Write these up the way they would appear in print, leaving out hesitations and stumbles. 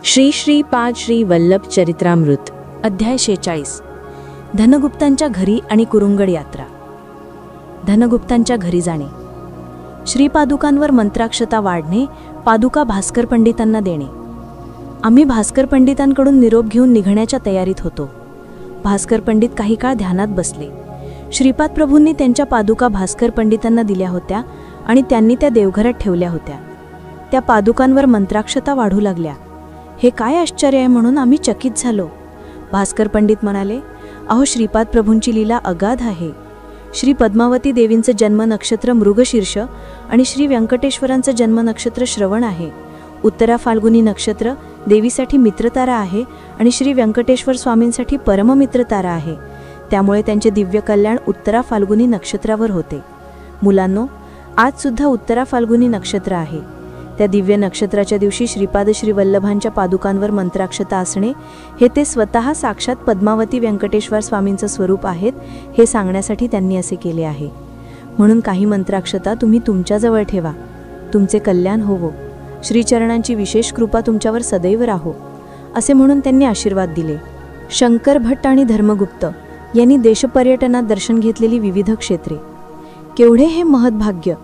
श्री श्री पाद श्री वल्लभ चरित्रामृत अध्याय 46 धनगुप्तांच्या घरी आणि कुरुंगड यात्रा। धनगुप्तांच्या घरी जाणे, श्रीपादुकांवर मंत्राक्षता वाढणे, पादुका भास्कर पंडितांना देणे। आम्ही भास्कर पंडितांकडून निरोप घेऊन निघण्याच्या तयारीत होतो। भास्कर पंडित काही काळ ध्यानात बसले। श्रीपाद प्रभूंनी त्यांच्या पादुका भास्कर पंडितांना दिल्या होत्या आणि त्यांनी त्या देवघरात ठेवल्या होत्या। त्या पादुकांवर मंत्राक्षता वाढू लागल्या। हे काय आश्चर्य आहे म्हणून आम्ही चकित झालो। भास्कर पंडित म्हणाले, अहो, श्रीपाद प्रभूंची लीला अगाध आहे। श्री पद्मावती देवींचं जन्म नक्षत्र मृगशीर्ष आणि श्री व्यंकटेश्वरांचं जन्म नक्षत्र श्रवण आहे। उत्तरा फाल्गुनी नक्षत्र देवीसाठी मित्रतारा आहे आणि श्री व्यंकटेश्वर स्वामींसाठी परममित्रतारा आहे। त्यामुळे त्यांचे दिव्य कल्याण उत्तरा फाल्गुनी नक्षत्रावर होते। मुलांनो, आज सुद्धा उत्तरा फाल्गुनी नक्षत्र आहे। त्या दिव्य नक्षत्राच्या दिवशी श्रीपाद श्री वल्लभांच्या पादुकांवर मंत्राक्षता असणे हे ते स्वतः साक्षात पद्मावती व्यंकटेश्वर स्वामींचं स्वरूप आहेत हे सांगण्यासाठी त्यांनी असे केले आहे। म्हणून काही मंत्राक्षता तुम्ही तुमच्याजवळ ठेवा, तुमचे कल्याण होवो, श्रीचरणांची विशेष कृपा तुमच्यावर सदैव राहो, असे म्हणून त्यांनी आशीर्वाद दिले। शंकर भट्ट आणि धर्मगुप्त यांनी देशपर्यटनात दर्शन घेतलेली विविध क्षेत्रे, केवढे हे महत्भाग्य!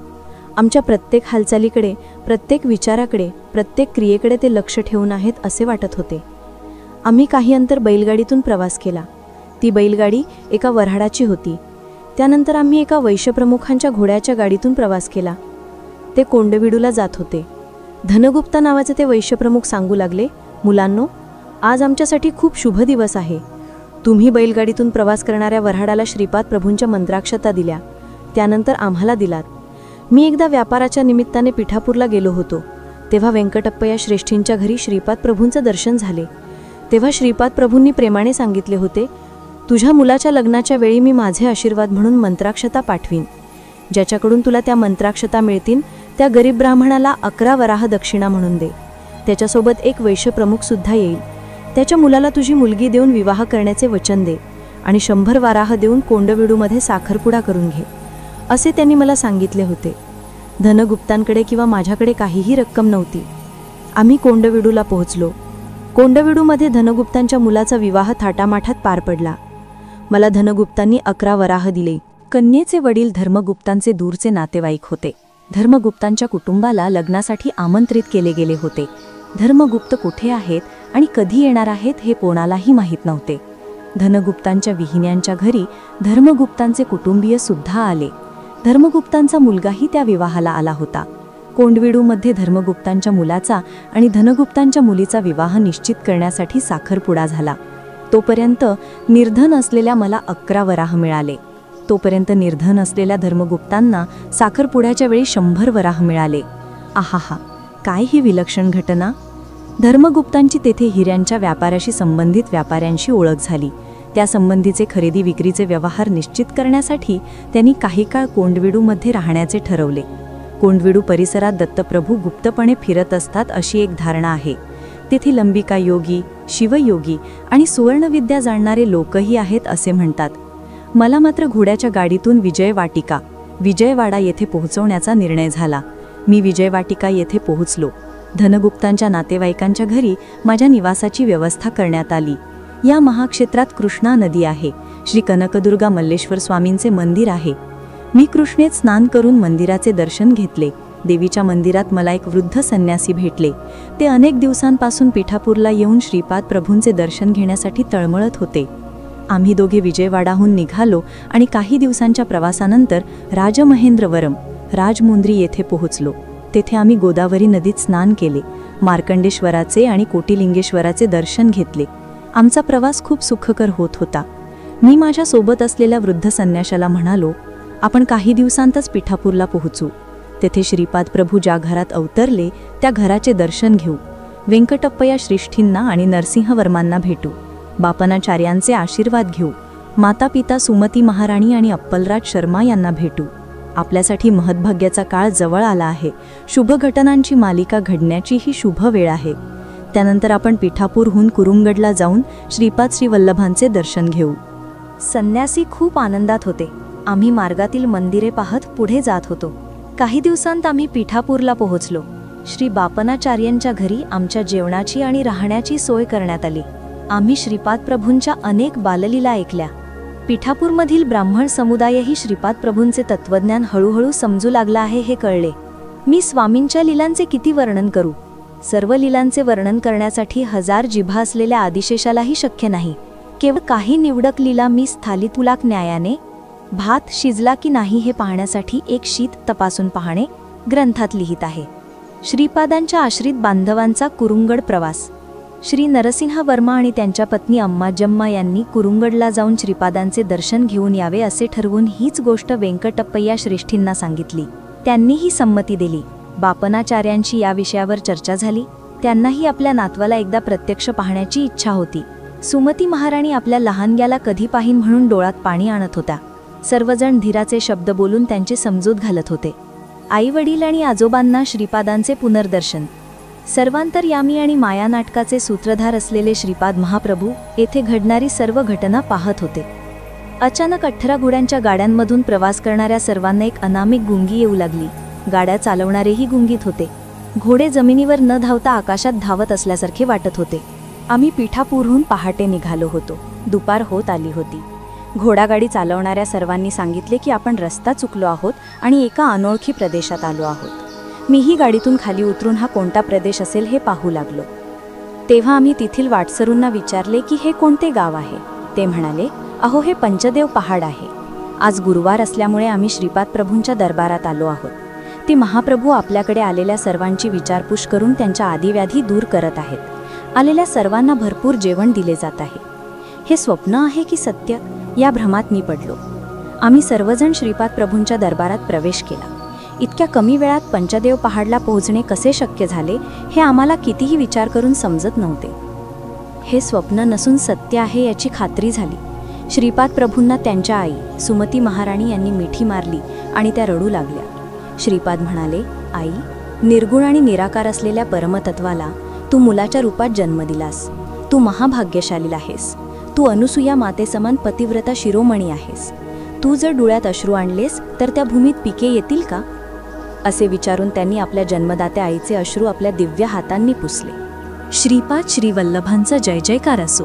आमच्या प्रत्येक हालचालीकडे, प्रत्येक विचाराकडे, प्रत्येक क्रियेकडे ते लक्ष ठेवून आहेत असे वाटत होते। आम्ही काही अंतर बैलगाडीतून प्रवास केला। ती बैलगाडी एका वऱ्हाडाची होती। त्यानंतर आम्ही एका वैश्यप्रमुखांच्या घोड्याच्या गाडीतून प्रवास केला। ते कोंडविडूला जात होते। धनगुप्त नावाचे ते वैश्यप्रमुख सांगू लागले, मुलांनो, आज आमच्यासाठी खूप शुभ दिवस आहे। तुम्ही बैलगाडीतून प्रवास करणाऱ्या वऱ्हाडाला श्रीपाद प्रभूंच्या मंत्राक्षता दिल्या, त्यानंतर आम्हाला दिलात। मी एकदा व्यापाराच्या निमित्ताने पिठापूरला गेलो होतो। तेव्हा व्यंकटप्पया श्रेष्ठींच्या घरी श्रीपाद प्रभूंचं दर्शन झाले। तेव्हा श्रीपाद प्रभूंनी प्रेमाने सांगितले होते, तुझ्या मुलाच्या लग्नाच्या वेळी मी माझे आशीर्वाद म्हणून मंत्राक्षता पाठवीन। ज्याच्याकडून तुला त्या मंत्राक्षता मिळतील त्या गरीब ब्राह्मणाला 11 वराह दक्षिणा म्हणून दे। त्याच्यासोबत एक वैश्यप्रमुख सुद्धा येईल। त्याच्या मुलाला तुझी मुलगी देऊन विवाह करण्याचे वचन दे आणि 100 वाराह देऊन कोंडविडूमध्ये साखरपुडा करून घे, असे त्यांनी मला सांगितले होते। धनगुप्तांकडे किंवा माझ्याकडे काहीही रक्कम नव्हती। आम्ही कोंडविडूला पोहोचलो। कोंडविडूमध्ये धनगुप्तांच्या मुलाचा विवाह थाटामाठात पार पडला। मला धनगुप्तांनी 11 वराह दिले। कन्येचे वडील धर्मगुप्तांचे दूरचे नातेवाईक होते। धर्मगुप्तांच्या कुटुंबाला लग्नासाठी आमंत्रित केले गेले होते। धर्मगुप्त कुठे आहेत आणि कधी येणार आहेत हे कोणालाही माहीत नव्हते। धनगुप्तांच्या विहिण्यांच्या घरी धर्मगुप्तांचे कुटुंबीय सुद्धा आले। धर्मगुप्तांचा मुलगाही त्या विवाहाला आला होता। कोंडविडूमध्ये धर्मगुप्तांच्या मुलाचा आणि धनगुप्तांच्या मुलीचा विवाह निश्चित करण्यासाठी साखरपुडा झाला। तोपर्यंत निर्धन असलेल्या मला 11 वराह मिळाले। तोपर्यंत निर्धन असलेल्या धर्मगुप्तांना साखरपुड्याच्या वेळी 100 वराह मिळाले। आहाहा, काय ही विलक्षण घटना! धर्मगुप्तांची तेथे हिऱ्यांच्या व्यापाराशी संबंधित व्यापाऱ्यांशी ओळख झाली। त्या संबंधीचे खरेदी विक्रीचे व्यवहार निश्चित करण्यासाठी त्यांनी काही काळ कोंडविडूमध्ये राहण्याचे ठरवले। कोंडविडू परिसरात दत्तप्रभू गुप्तपणे फिरत असतात अशी एक धारणा आहे। तेथे लंबिका योगी, शिवयोगी आणि सुवर्णविद्या जाणणारे लोकही आहेत असे म्हणतात। मला मात्र घोड्याच्या गाडीतून विजयवाडा येथे पोहोचवण्याचा निर्णय झाला। मी विजयवाटिका येथे पोहोचलो। धनगुप्तांच्या नातेवाईकांच्या घरी माझ्या निवासाची व्यवस्था करण्यात आली। या महाक्षेत्रात कृष्णा नदी आहे। श्री कनकदुर्गा मल्लेश्वर स्वामींचे मंदिर आहे। मी कृष्णेत स्नान करून मंदिराचे दर्शन घेतले। देवीच्या मंदिरात मला एक वृद्ध संन्यासी भेटले। ते अनेक दिवसांपासून पिठापूरला येऊन श्रीपाद प्रभूंचे दर्शन घेण्यासाठी तळमळत होते। आम्ही दोघे विजयवाडाहून निघालो आणि काही दिवसांच्या प्रवासानंतर राजमहेंद्रवरम राजमुंद्री येथे पोहोचलो। तेथे आम्ही गोदावरी नदीत स्नान केले, मार्कंडेश्वराचे आणि कोटिलिंगेश्वराचे दर्शन घेतले। आमचा प्रवास खूप सुखकर होत होता। मी माझ्या सोबत असलेल्या वृद्ध संन्याशाला म्हणालो, आपण काही दिवसांतच पिठापूरला पोहोचू। तेथे श्रीपाद प्रभू ज्या घरात अवतरले त्या घराचे दर्शन घेऊ। व्यंकटप्पया श्रेष्ठींना आणि नरसिंहवर्मांना भेटू। बापनाचार्यांचे आशीर्वाद घेऊ। माता पिता सुमती महाराणी आणि अप्पलराज शर्मा यांना भेटू। आपल्यासाठी महत्भाग्याचा काळ जवळ आला आहे। शुभ घटनांची मालिका घडण्याची ही शुभ वेळ आहे। त्यानंतर आपण पिठापूरहून कुरुंगडला जाऊन श्रीपाद श्री वल्लभांचे दर्शन घेऊ। संन्यासी खूप आनंदात होते। आम्ही मार्गातील मंदिरे पाहत पुढे जात होतो। काही दिवसांत आम्ही पिठापूरला पोहोचलो। श्री बापनाचार्यांच्या घरी आमच्या जेवणाची आणि राहण्याची सोय करण्यात आली. आम्ही श्रीपाद प्रभूंच्या अनेक बाललीला ऐकल्या. पिठापूरमधील ब्राह्मण समुदायही श्रीपाद प्रभूंचे तत्वज्ञान हळूहळू समजू लागला आहे हे कळले. मी स्वामींच्या लीलांचे किती वर्णन करू. सर्व लीलांचे वर्णन करण्यासाठी 1000 जिभा असलेल्या आदिशेषालाही शक्य नाही. केवळ काही निवडक लीला मी स्थालितुलाक न्यायाने भात शिजला की नाही हे पाहण्यासाठी एक शीत तपासून पाहणे ग्रंथात लिहित आहे. श्रीपादांच्या आश्रित बांधवांचा कुरुंगड प्रवास. श्री नरसिंह वर्मा आणि त्यांच्या पत्नी अम्माजम्मा यांनी कुरुंगडला जाऊन श्रीपादांचे दर्शन घेऊन यावे असे ठरवून हीच गोष्ट वेंकटप्पय्या श्रेष्ठींना सांगितली. त्यांनीही संमती दिली. बापनाचार्यांशी या विषयावर चर्चा झाली. त्यांनाही आपल्या नातवाला एकदा प्रत्यक्ष पाहण्याची इच्छा होती. सुमती महाराणी आपल्या लहानग्याला कधी पाहीन म्हणून डोळ्यात पाणी आणत होत्या. सर्वजण धीराचे शब्द बोलून त्यांची समजूत घालत होते. आई वडील आणि आजोबांना श्रीपादांचे पुनर्दर्शन. सर्वांतर्यामी आणि माया नाटकाचे सूत्रधार असलेले श्रीपाद महाप्रभू येथे घडणारी सर्व घटना पाहत होते. अचानक 18 घोड्यांच्या गाड्यांमधून प्रवास करणाऱ्या सर्वांना एक अनामिक गुंगी येऊ लागली. गाड्या चालवणारेही गुंगीत होते. घोडे जमिनीवर न धावता आकाशात धावत असल्यासारखे वाटत होते. आम्ही पिठापूरहून पहाटे निघालो होतो. दुपार होत आली होती. घोडागाडी चालवणाऱ्या सर्वांनी सांगितले की आपण रस्ता चुकलो आहोत आणि एका अनोळखी प्रदेशात आलो आहोत. मीही गाडीतून खाली उतरून हा कोणता प्रदेश असेल हे पाहू लागलो. तेव्हा आम्ही तेथील वाटसरूंना विचारले की हे कोणते गाव आहे. ते म्हणाले, अहो हे पंचदेव पहाड आहे. आज गुरुवार असल्यामुळे आम्ही श्रीपाद प्रभूंच्या दरबारात आलो आहोत. ते महाप्रभू आपल्याकडे आलेल्या सर्वांची विचारपूस करून त्यांच्या आदिव्याधी दूर करत आहेत. आलेल्या सर्वांना भरपूर जेवण दिले जात आहे. हे स्वप्न आहे की सत्य या भ्रमात मी पडलो. आम्ही सर्वजण श्रीपाद प्रभूंच्या दरबारात प्रवेश केला. इतक्या कमी वेळात पंचदेव पहाडला पोहोचणे कसे शक्य झाले हे आम्हाला कितीही विचार करून समजत नव्हते. हे स्वप्न नसून सत्य आहे याची खात्री झाली. श्रीपाद प्रभूंना त्यांच्या आई सुमती महाराणी यांनी मिठी मारली आणि त्या रडू लागल्या. श्रीपाद म्हणाले, आई, निर्गुण आणि निराकार असलेल्या परमतत्वाला तू मुलाच्या रूपात जन्म दिलास. तू महाभाग्यशाली आहेस. तू अनुसूया मातेसमान पतिव्रता शिरोमणी आहेस. तू जर डोळ्यात अश्रू आणलेस तर त्या भूमीत पिके येतील का. असे विचारून त्यांनी आपल्या जन्मदात्या आईचे अश्रू आपल्या दिव्य हातांनी पुसले. श्रीपाद श्रीवल्लभांचा जय जयकार असो.